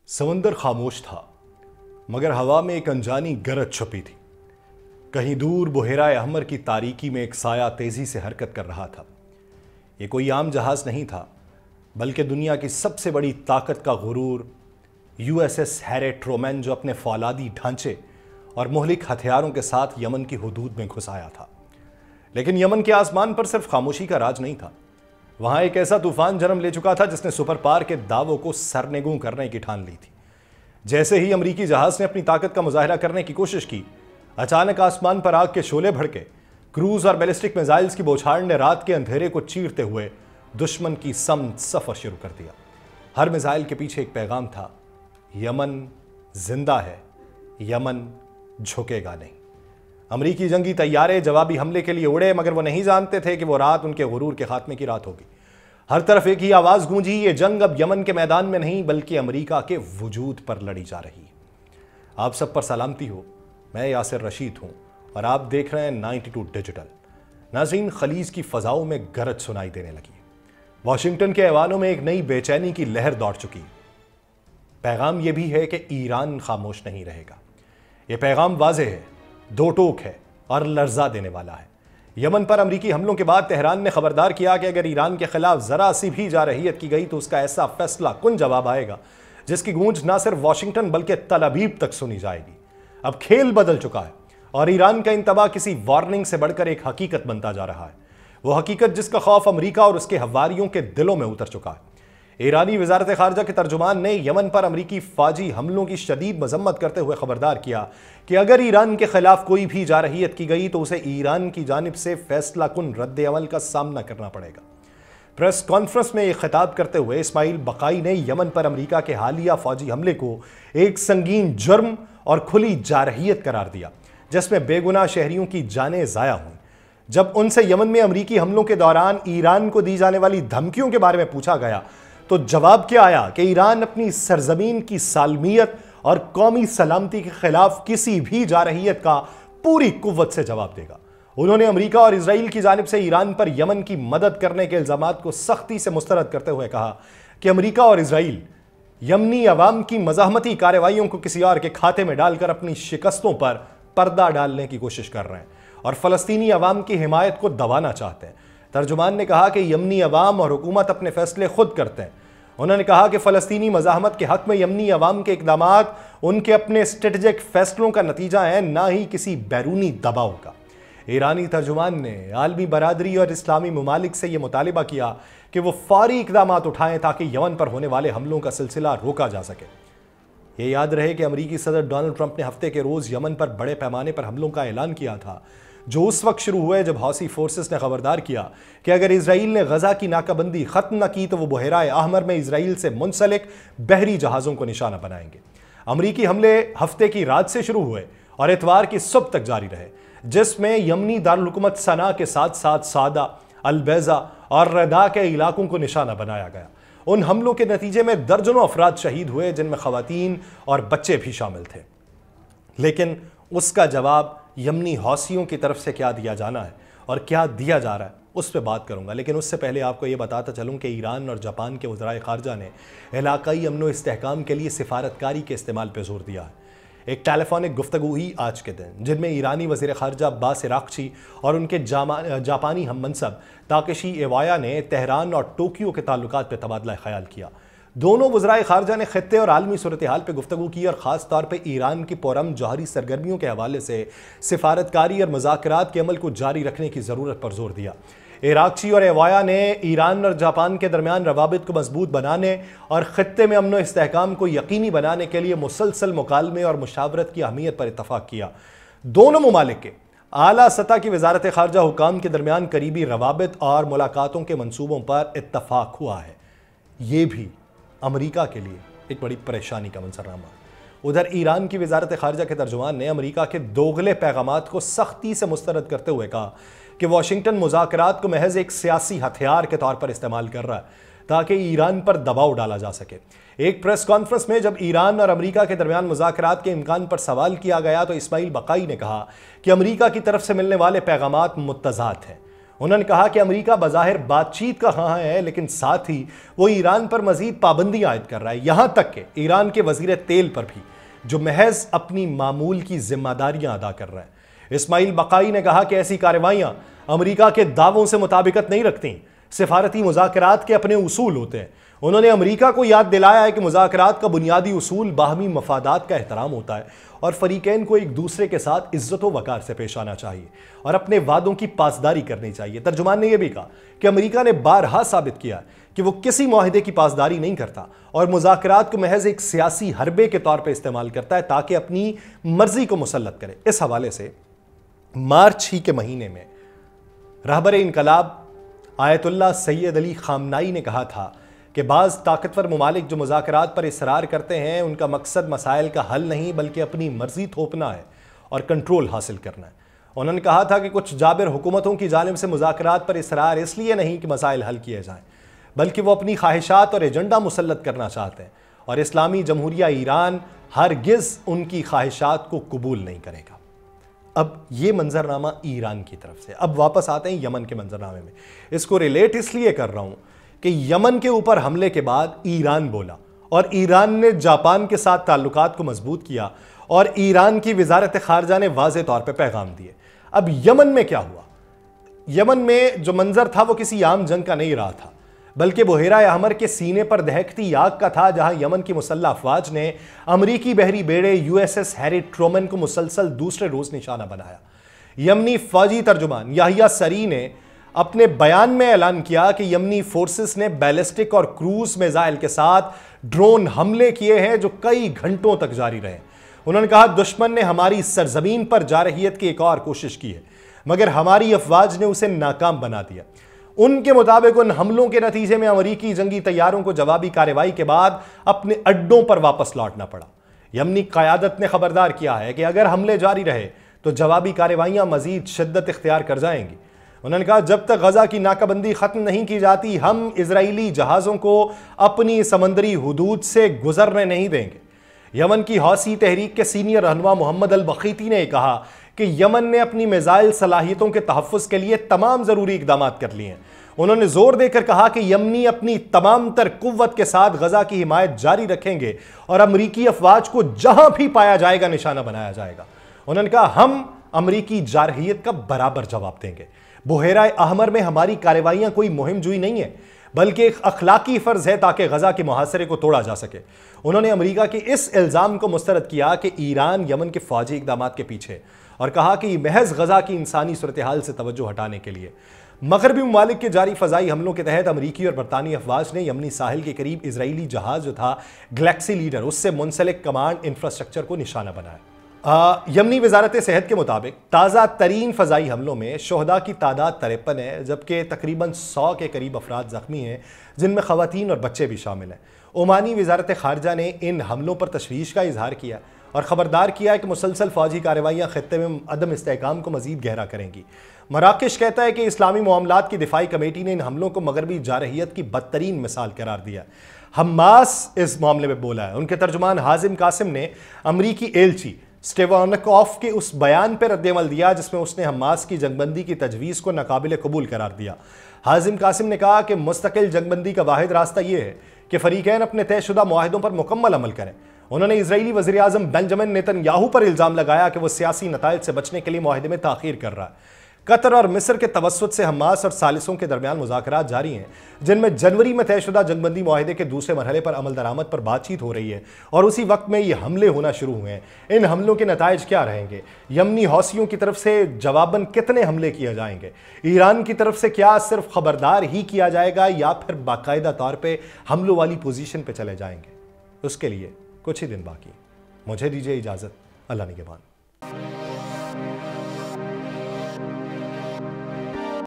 سمندر خاموش تھا مگر ہوا میں ایک انجانی گرج چھپی تھی۔ کہیں دور بحیرہ احمر کی تاریکی میں ایک سایہ تیزی سے حرکت کر رہا تھا۔ یہ کوئی عام جہاز نہیں تھا بلکہ دنیا کی سب سے بڑی طاقت کا غرور USS ہیری ٹرومین، جو اپنے فولادی ڈھانچے اور مہلک ہتھیاروں کے ساتھ یمن کی حدود میں گھس آیا تھا۔ لیکن یمن کے آسمان پر صرف خاموشی کا راج نہیں تھا، وہاں ایک ایسا طوفان جنم لے چکا تھا جس نے سپر پاور کے دعووں کو سرنگوں کرنے کی ٹھان لی تھی۔ جیسے ہی امریکی جہاز نے اپنی طاقت کا مظاہرہ کرنے کی کوشش کی، اچانک آسمان پر آگ کے شعلے بھڑکے۔ کروز اور بیلسٹک میزائلز کی بوچھاڑ نے رات کے اندھیرے کو چیرتے ہوئے دشمن کی سمت سفر شروع کر دیا۔ ہر میزائل کے پیچھے ایک پیغام تھا: یمن زندہ ہے، یمن جھکے گا نہیں۔ امریکی جنگی طیارے جوابی حملے کے لیے اڑے، مگر وہ نہیں جانتے تھے کہ وہ رات ان کے غرور کے خاتمے کی رات ہوگی۔ ہر طرف ایک ہی آواز گونجی: یہ جنگ اب یمن کے میدان میں نہیں بلکہ امریکہ کے وجود پر لڑی جا رہی ہے۔ آپ سب پر سلامتی ہو، میں یاسر رشید ہوں اور آپ دیکھ رہے ہیں 92 ڈیجیٹل۔ ناظرین، خلیج کی فضاؤں میں گرج سنائی دینے لگی ہے۔ واشنگٹن کے ایوانوں میں ایک نئی بے چینی کی لہر دوڑ چکی ہے۔ پیغام یہ بھی ہے کہ ایران خاموش نہیں رہے گا۔ یہ پیغام واضح ہے، دو ٹوک ہے اور لرزا دینے والا ہے۔ یمن پر امریکی حملوں کے بعد تہران نے خبردار کیا کہ اگر ایران کے خلاف ذرا سی بھی جارحیت کی گئی تو اس کا ایسا فیصلہ کن جواب آئے گا جس کی گونج نہ صرف واشنگٹن بلکہ تل ابیب تک سنی جائے گی۔ اب کھیل بدل چکا ہے اور ایران کا انتباہ کسی وارننگ سے بڑھ کر ایک حقیقت بنتا جا رہا ہے، وہ حقیقت جس کا خوف امریکہ اور اس کے حواریوں کے دلوں میں اتر چکا ہے۔ ایرانی وزارت خارجہ کے ترجمان نے یمن پر امریکی فوجی حملوں کی شدید مذمت کرتے ہوئے خبردار کیا کہ اگر ایران کے خلاف کوئی بھی جارحیت کی گئی تو اسے ایران کی جانب سے فیصلہ کن رد عمل کا سامنا کرنا پڑے گا۔ پریس کانفرنس میں ایک خطاب کرتے ہوئے اسماعیل بقائی نے یمن پر امریکہ کے حالیہ فوجی حملے کو ایک سنگین جرم اور کھلی جارحیت قرار دیا جس میں بے گناہ شہریوں کی جانیں ضائع ہوئیں۔ جب ان سے یمن میں امریکی حملوں کے دوران ایران کو دی جانے والی دھمکیوں کے بارے میں پوچھا گیا تو جواب کیا آیا کہ ایران اپنی سرزمین کی سالمیت اور قومی سلامتی کے خلاف کسی بھی جارحیت کا پوری قوت سے جواب دے گا۔ انہوں نے امریکہ اور اسرائیل کی جانب سے ایران پر یمن کی مدد کرنے کے الزامات کو سختی سے مسترد کرتے ہوئے کہا کہ امریکہ اور اسرائیل یمنی عوام کی مزاحمتی کارروائیوں کو کسی اور کے کھاتے میں ڈال کر اپنی شکستوں پر پردہ ڈالنے کی کوشش کر رہے ہیں اور فلسطینی عوام کی حمایت کو دبانا چاہتے ہیں۔ ترجمان نے کہا کہ یمنی عوام اور حکومت اپنے فیصلے خود کرتے ہیں۔ انہوں نے کہا کہ فلسطینی مزاحمت کے حق میں یمنی عوام کے اقدامات ان کے اپنے اسٹریٹجک فیصلوں کا نتیجہ ہیں، نہ ہی کسی بیرونی دباؤ کا۔ ایرانی ترجمان نے عالمی برادری اور اسلامی ممالک سے یہ مطالبہ کیا کہ وہ فوری اقدامات اٹھائیں تاکہ یمن پر ہونے والے حملوں کا سلسلہ روکا جا سکے۔ یہ یاد رہے کہ امریکی صدر ڈونلڈ ٹرمپ نے ہفتے کے روز یمن پر بڑے پیمانے پر حملوں کا اعلان کیا تھا، جو اس وقت شروع ہوئے جب حوثی فورسز نے خبردار کیا کہ اگر اسرائیل نے غزہ کی ناکہ بندی ختم نہ کی تو وہ بحیرہ احمر میں اسرائیل سے منسلک بحری جہازوں کو نشانہ بنائیں گے۔ امریکی حملے ہفتے کی رات سے شروع ہوئے اور اتوار کی صبح تک جاری رہے، جس میں یمنی دارالحکومت صنعاء کے ساتھ ساتھ صعدہ، البیضہ اور ردا کے علاقوں کو نشانہ بنایا گیا۔ ان حملوں کے نتیجے میں درجنوں افراد شہید ہوئے جن میں خواتین اور بچے بھی شامل تھے۔ لیکن اس کا جواب یمنی حوثیوں کی طرف سے کیا دیا جانا ہے اور کیا دیا جا رہا ہے اس پہ بات کروں گا، لیکن اس سے پہلے آپ کو یہ بتاتا چلوں کہ ایران اور جاپان کے وزرائے خارجہ نے علاقائی امن و استحکام کے لیے سفارتکاری کے استعمال پہ زور دیا ہے۔ ایک ٹیلی فونک گفتگو ہوئی آج کے دن جن میں ایرانی وزیر خارجہ عباس عراقچی اور ان کے جاپانی ہم منصب تاکیشی ایوایا نے تہران اور ٹوکیو کے تعلقات پہ تبادلہ خیال کیا۔ دونوں وزرائے خارجہ نے خطے اور عالمی صورتحال پہ گفتگو کی اور خاص طور پہ ایران کی پرامن جوہری سرگرمیوں کے حوالے سے سفارتکاری اور مذاکرات کے عمل کو جاری رکھنے کی ضرورت پر زور دیا۔ عراقچی اور ایوایا نے ایران اور جاپان کے درمیان روابط کو مضبوط بنانے اور خطے میں امن و استحکام کو یقینی بنانے کے لیے مسلسل مکالمے اور مشاورت کی اہمیت پر اتفاق کیا۔ دونوں ممالک کے اعلیٰ سطح کی وزارت خارجہ حکام کے درمیان قریبی روابط اور ملاقاتوں کے منصوبوں پر اتفاق ہوا ہے۔ یہ بھی امریکہ کے لیے ایک بڑی پریشانی کا منظرنامہ ہے۔ ادھر ایران کی وزارت خارجہ کے ترجمان نے امریکہ کے دوغلے پیغامات کو سختی سے مسترد کرتے ہوئے کہا کہ واشنگٹن مذاکرات کو محض ایک سیاسی ہتھیار کے طور پر استعمال کر رہا ہے تاکہ ایران پر دباؤ ڈالا جا سکے۔ ایک پریس کانفرنس میں جب ایران اور امریکہ کے درمیان مذاکرات کے امکان پر سوال کیا گیا تو اسماعیل بقائی نے کہا کہ امریکہ کی طرف سے ملنے والے پیغامات متضاد ہیں۔ انہوں نے کہا کہ امریکہ بظاہر بات چیت کا خواہاں ہے، لیکن ساتھ ہی وہ ایران پر مزید پابندیاں عائد کر رہا ہے، یہاں تک کہ ایران کے وزیر تیل پر بھی، جو محض اپنی معمول کی ذمہ داریاں ادا کر رہے ہیں۔ اسماعیل بقائی نے کہا کہ ایسی کارروائیاں امریکہ کے دعووں سے مطابقت نہیں رکھتیں، سفارتی مذاکرات کے اپنے اصول ہوتے ہیں۔ انہوں نے امریکہ کو یاد دلایا ہے کہ مذاکرات کا بنیادی اصول باہمی مفادات کا احترام ہوتا ہے اور فریقین کو ایک دوسرے کے ساتھ عزت و وقار سے پیش آنا چاہیے اور اپنے وعدوں کی پاسداری کرنی چاہیے۔ ترجمان نے یہ بھی کہا کہ امریکہ نے بارہا ثابت کیا کہ وہ کسی معاہدے کی پاسداری نہیں کرتا اور مذاکرات کو محض ایک سیاسی حربے کے طور پہ استعمال کرتا ہے تاکہ اپنی مرضی کو مسلط کرے۔ اس حوالے سے مارچ ہی کے مہینے میں رہبر انقلاب آیت اللہ سید علی خامنائی نے کہا تھا کہ بعض طاقتور ممالک جو مذاکرات پر اصرار کرتے ہیں ان کا مقصد مسائل کا حل نہیں بلکہ اپنی مرضی تھوپنا ہے اور کنٹرول حاصل کرنا ہے۔ انہوں نے کہا تھا کہ کچھ جابر حکومتوں کی جانب سے مذاکرات پر اصرار اس لیے نہیں کہ مسائل حل کیے جائیں، بلکہ وہ اپنی خواہشات اور ایجنڈا مسلط کرنا چاہتے ہیں، اور اسلامی جمہوریہ ایران ہرگز ان کی خواہشات کو قبول نہیں کرے گا۔ اب یہ منظرنامہ ایران کی طرف سے۔ اب واپس آتے ہیں یمن کے منظرنامے میں۔ اس کو ریلیٹ اس لیے کر رہا ہوں کہ یمن کے اوپر حملے کے بعد ایران بولا اور ایران نے جاپان کے ساتھ تعلقات کو مضبوط کیا اور ایران کی وزارت خارجہ نے واضح طور پہ پیغام دیے۔ اب یمن میں کیا ہوا؟ یمن میں جو منظر تھا وہ کسی عام جنگ کا نہیں رہا تھا، بلکہ بحیرہ احمر کے سینے پر دہکتی آگ کا تھا، جہاں یمن کی مسلح افواج نے امریکی بحری بیڑے USS ہیری ٹرومن کو مسلسل دوسرے روز نشانہ بنایا۔ یمنی فوجی ترجمان یحییٰ سری نے اپنے بیان میں اعلان کیا کہ یمنی فورسز نے بیلسٹک اور کروز میزائل کے ساتھ ڈرون حملے کیے ہیں جو کئی گھنٹوں تک جاری رہے۔ انہوں نے کہا دشمن نے ہماری سرزمین پر جارحیت کی ایک اور کوشش کی ہے، مگر ہماری افواج نے اسے ناکام بنا دیا۔ ان کے مطابق ان حملوں کے نتیجے میں امریکی جنگی طیاروں کو جوابی کارروائی کے بعد اپنے اڈوں پر واپس لوٹنا پڑا۔ یمنی قیادت نے خبردار کیا ہے کہ اگر حملے جاری رہے تو جوابی کارروائیاں مزید شدت اختیار کر جائیں گی۔ انہوں نے کہا جب تک غزہ کی ناکہ بندی ختم نہیں کی جاتی ہم اسرائیلی جہازوں کو اپنی سمندری حدود سے گزرنے نہیں دیں گے۔ یمن کی حوثی تحریک کے سینئر رہنما محمد البخیتی نے کہا کہ یمن نے اپنی میزائل صلاحیتوں کے تحفظ کے لیے تمام ضروری اقدامات کر لیے ہیں۔ انہوں نے زور دے کر کہا کہ یمنی اپنی تمام تر قوت کے ساتھ غزہ کی حمایت جاری رکھیں گے اور امریکی افواج کو جہاں بھی پایا جائے گا نشانہ بنایا جائے گا۔ انہوں نے کہا ہم امریکی جارحیت کا برابر جواب دیں گے۔ بحیرہ احمر میں ہماری کارروائیاں کوئی مہم جوئی نہیں ہے بلکہ ایک اخلاقی فرض ہے تاکہ غزہ کے محاصرے کو توڑا جا سکے۔ انہوں نے امریکہ کے اس الزام کو مسترد کیا کہ ایران یمن کے فوجی اقدامات کے پیچھے، اور کہا کہ یہ محض غزہ کی انسانی صورتحال سے توجہ ہٹانے کے لیے۔ مغربی ممالک کے جاری فضائی حملوں کے تحت امریکی اور برطانوی افواج نے یمنی ساحل کے قریب اسرائیلی جہاز جو تھا گلیکسی لیڈر اس سے منسلک کمانڈ انفراسٹرکچر کو نشانہ بنایا۔ یمنی وزارت صحت کے مطابق تازہ ترین فضائی حملوں میں شہداء کی تعداد 53 ہے، جبکہ تقریباً 100 کے قریب افراد زخمی ہیں جن میں خواتین اور بچے بھی شامل ہیں۔ عمانی وزارت خارجہ نے ان حملوں پر تشویش کا اظہار کیا اور خبردار کیا ہے کہ مسلسل فوجی کارروائیاں خطے میں عدم استحکام کو مزید گہرا کریں گی۔ مراکش کہتا ہے کہ اسلامی معاملات کی دفاعی کمیٹی نے ان حملوں کو مغربی جارحیت کی بدترین مثال قرار دیا۔ حماس اس معاملے میں بولا ہے۔ ان کے ترجمان حازم قاسم نے امریکی ایلچی سٹیوانکوف کے اس بیان پر رد عمل دیا جس میں اس نے حماس کی جنگ بندی کی تجویز کو ناقابل قبول قرار دیا۔ حازم قاسم نے کہا کہ مستقل جنگ بندی کا واحد راستہ یہ ہے کہ فریقین اپنے طے شدہ معاہدوں پر مکمل عمل کریں۔ انہوں نے اسرائیلی وزیر اعظم بنجمن نیتن یاہو پر الزام لگایا کہ وہ سیاسی نتائج سے بچنے کے لیے معاہدے میں تاخیر کر رہا ہے۔ قطر اور مصر کے توسط سے حماس اور ثالثوں کے درمیان مذاکرات جاری ہیں جن میں جنوری میں طے شدہ جنگ بندی معاہدے کے دوسرے مرحلے پر عمل درآمد پر بات چیت ہو رہی ہے، اور اسی وقت میں یہ حملے ہونا شروع ہوئے ہیں۔ ان حملوں کے نتائج کیا رہیں گے؟ یمنی حوثیوں کی طرف سے جواباً کتنے حملے کیے جائیں گے؟ ایران کی طرف سے کیا صرف خبردار ہی کیا جائے گا یا پھر باقاعدہ طور پہ حملوں والی پوزیشن پہ چلے جائیں گے؟ اس کے لیے کچھ ہی دن باقی۔ مجھے دیجیے اجازت۔ اللہ نگہبان۔